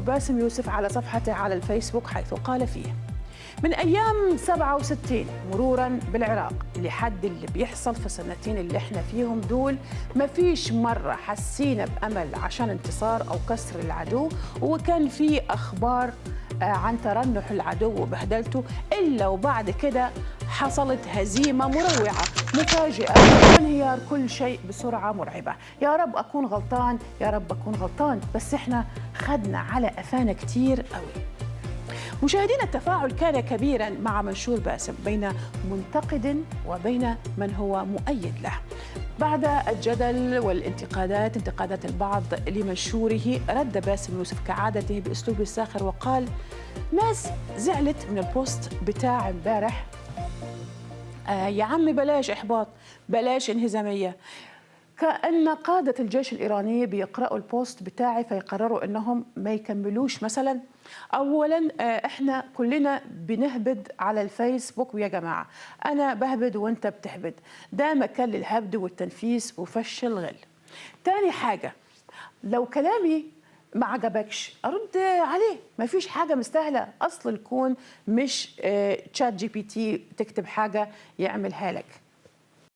باسم يوسف على صفحته على الفيسبوك، حيث قال فيه: من أيام 67 مرورا بالعراق لحد اللي بيحصل في السنتين اللي احنا فيهم دول، ما فيش مرة حسينا بأمل عشان انتصار أو كسر العدو، وكان في أخبار عن ترنح العدو وبهدلته، إلا وبعد كده حصلت هزيمة مروعة مفاجئة وانهيار كل شيء بسرعة مرعبة. يا رب أكون غلطان، يا رب أكون غلطان، بس احنا خدنا على قفانا كتير قوي. مشاهدينا، التفاعل كان كبيرا مع منشور باسم بين منتقد وبين من هو مؤيد له. بعد الجدل والانتقادات، انتقادات البعض لمنشوره، رد باسم يوسف كعادته بأسلوبه الساخر وقال: ناس زعلت من البوست بتاع امبارح، يا عمي بلاش إحباط، بلاش انهزامية. كأن قادة الجيش الإيراني بيقرأوا البوست بتاعي فيقرروا أنهم ما يكملوش مثلا. أولا إحنا كلنا بنهبد على الفيسبوك، ويا جماعة أنا بهبد وأنت بتهبد، ده مكان للهبد والتنفيس وفش الغل. تاني حاجة، لو كلامي ما عجبكش أرد عليه، ما فيش حاجة مستاهلة أصل الكون، مش تشات جي بي تي تكتب حاجة يعملها لك.